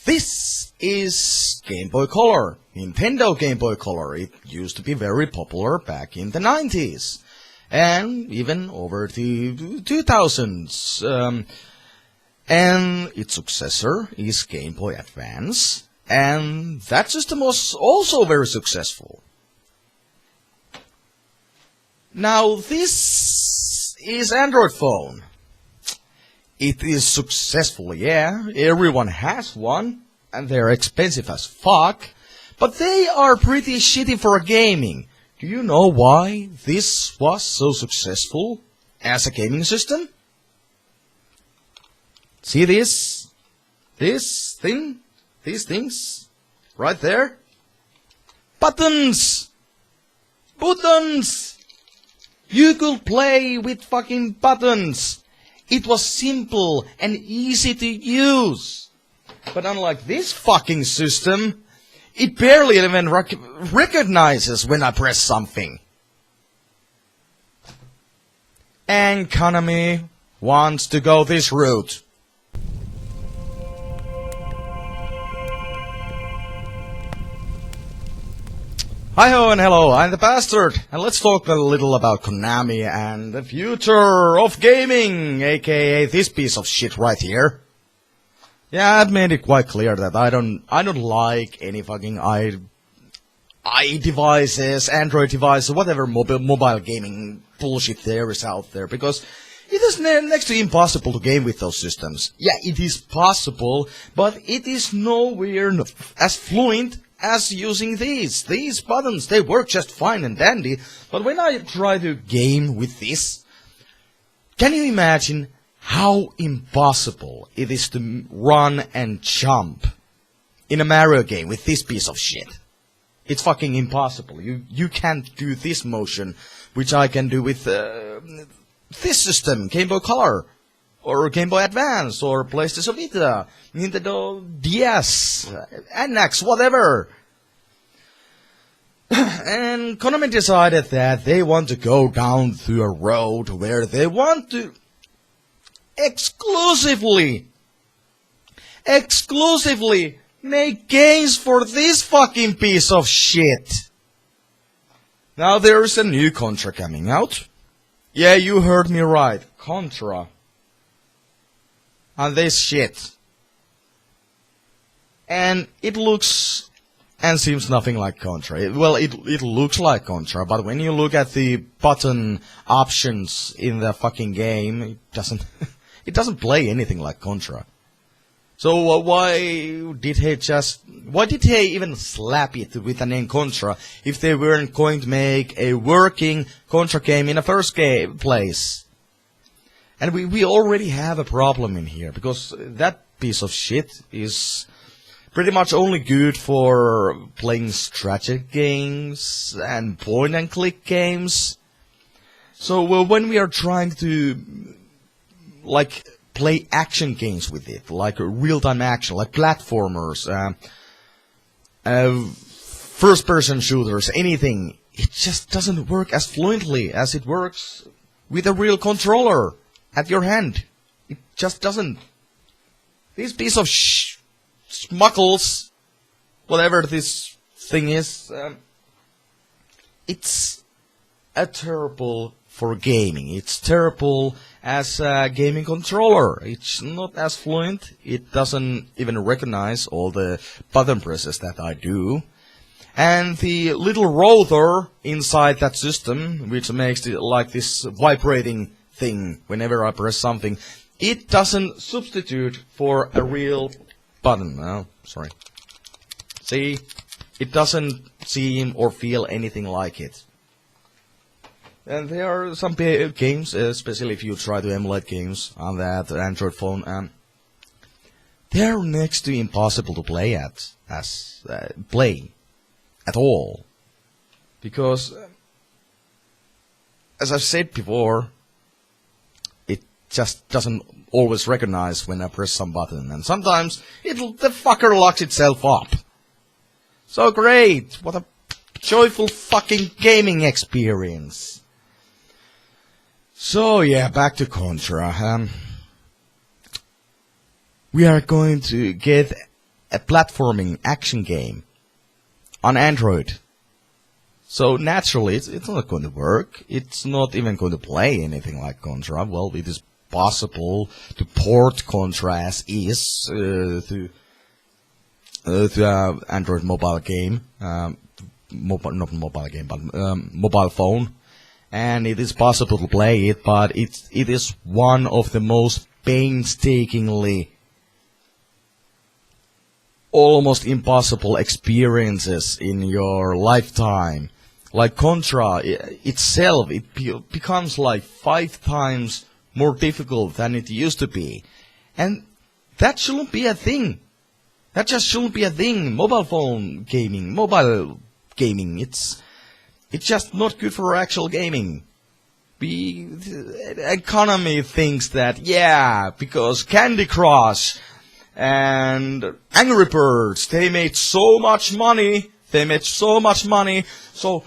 This is Game Boy Color, Nintendo Game Boy Color. It used to be very popular back in the 90s, and even over the 2000s. And its successor is Game Boy Advance, and that system was also very successful. Now this is Android phone. It is successful, yeah, everyone has one, and they're expensive as fuck, but they are pretty shitty for gaming. Do you know why this was so successful as a gaming system? See this? This thing? These things? Right there? Buttons! Buttons! You could play with fucking buttons! It was simple and easy to use. But unlike this fucking system, it barely even recognizes when I press something. And Konami wants to go this route. Hi-ho and hello, I'm the Bastard, and let's talk a little about Konami and the future of gaming, aka this piece of shit right here. Yeah, I've made it quite clear that I don't like any fucking devices, Android devices, whatever mobile gaming bullshit there is out there, because it is next to impossible to game with those systems. Yeah, it is possible, but it is nowhere as fluent as using these. These buttons, they work just fine and dandy, but when I try to game with this, can you imagine how impossible it is to run and jump in a Mario game with this piece of shit? It's fucking impossible. You can't do this motion, which I can do with this system, Game Boy Color, or Game Boy Advance, or PlayStation Vita, Nintendo DS, NX, whatever. And Konami decided that they want to go down to a road where they want to exclusively make games for this fucking piece of shit. Now there's a new Contra coming out. Yeah, you heard me right, Contra. And this shit. And it looks and seems nothing like Contra. It looks like Contra, but when you look at the button options in the fucking game, it doesn't play anything like Contra. So why did they even slap it with the name Contra if they weren't going to make a working Contra game in the first place? And we already have a problem in here, because that piece of shit is pretty much only good for playing strategy games and point-and-click games. So when we are trying to, like, play action games with it, like real-time action, like platformers, first-person shooters, anything, it just doesn't work as fluently as it works with a real controller at your hand. It just doesn't. This piece of schmuckles, whatever this thing is, it's terrible for gaming. It's terrible as a gaming controller. It's not as fluent. It doesn't even recognize all the button presses that I do. And the little rotor inside that system, which makes it like this vibrating thing whenever I press something, it doesn't substitute for a real button. Oh, sorry. See? It doesn't seem or feel anything like it. And there are some games, especially if you try to emulate games on that Android phone, they're next to impossible to play at all. Because, as I've said before, it just doesn't always recognize when I press some button, and sometimes the fucker locks itself up. So great! What a joyful fucking gaming experience. So yeah, back to Contra. We are going to get a platforming action game on Android. So naturally, it's not going to work. It's not even going to play anything like Contra. Well, it is possible to port Contra as is to Android mobile game, not mobile game, but mobile phone, and it is possible to play it. But it is one of the most painstakingly, almost impossible experiences in your lifetime. Like Contra itself, it becomes like 5 times more difficult than it used to be. And that shouldn't be a thing. That just shouldn't be a thing. Mobile gaming, it's just not good for actual gaming. Konami thinks that, yeah, because Candy Crush and Angry Birds, they made so much money, so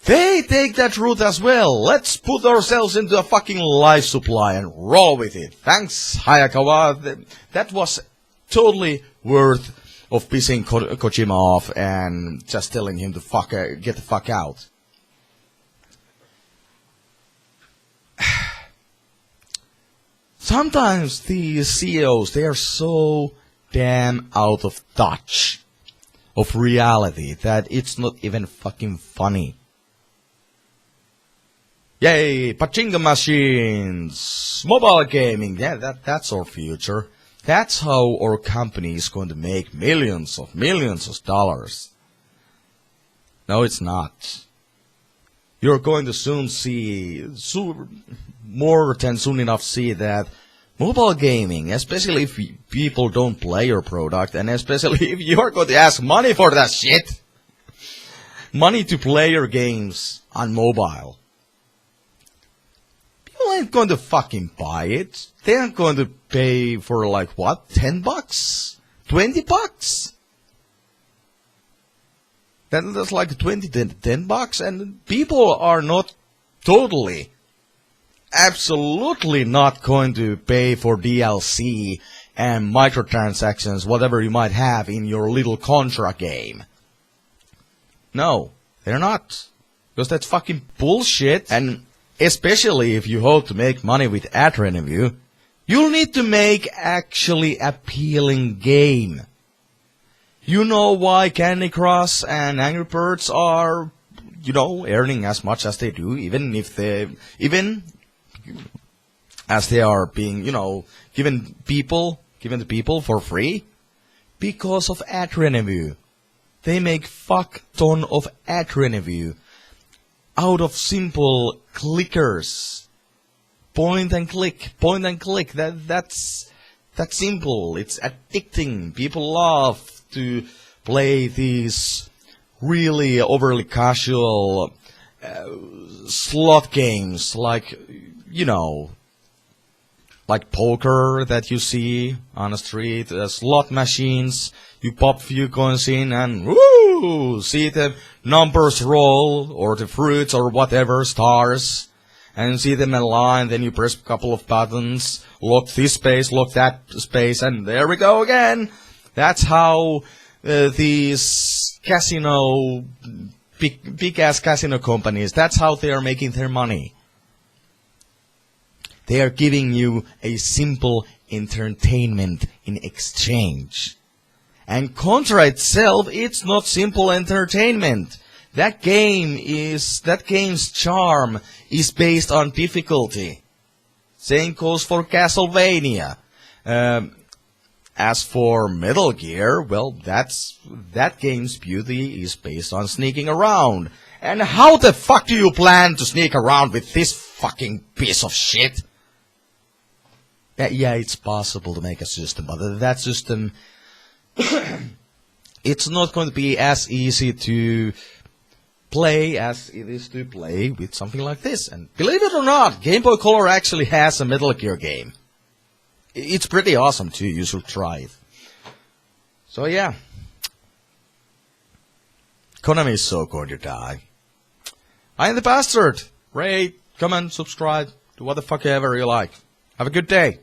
they take that route as well. Let's put ourselves into a fucking life supply and roll with it. Thanks, Hayakawa. That was totally worth of pissing Kojima off and just telling him to get the fuck out. Sometimes these CEOs, they are so damn out of touch of reality that it's not even fucking funny. Yay, pachinko machines, mobile gaming, yeah, that's our future. That's how our company is going to make millions of dollars. No, it's not. You're going to soon enough see that mobile gaming, especially if people don't play your product, and especially if you're going to ask money for that shit, money to play your games on mobile, people ain't going to fucking buy it. They aren't going to pay for like what, $10? $20? That's like $10, and people are not totally, absolutely not going to pay for DLC and microtransactions, whatever you might have in your little Contra game. No, they're not. Because that's fucking bullshit, and especially if you hope to make money with ad revenue, you'll need to make actually appealing game. You know why Candy Crush and Angry Birds are, earning as much as they do, even as they are being, given to people for free? Because of ad revenue. They make fuck ton of ad revenue out of simple clickers. Point and click. That's simple. It's addicting. People love to play these really overly casual slot games like poker that you see on the street, slot machines. You pop few coins in and woo, see the numbers roll or the fruits or whatever, stars, and see them in line. Then you press a couple of buttons, lock this space, lock that space, and there we go again. That's how these big-ass casino companies, that's how they are making their money. They are giving you a simple entertainment in exchange. And Contra itself, it's not simple entertainment. That game's charm is based on difficulty. Same goes for Castlevania. As for Metal Gear, well, that game's beauty is based on sneaking around. And how the fuck do you plan to sneak around with this fucking piece of shit? Yeah, it's possible to make a system, but that system, it's not going to be as easy to play as it is to play with something like this. And believe it or not, Game Boy Color actually has a Metal Gear game. It's pretty awesome too, you should try it. So yeah. Konami is so going to die. I am the bastard. Rate, comment, subscribe, do what the fuck ever you like. Have a good day.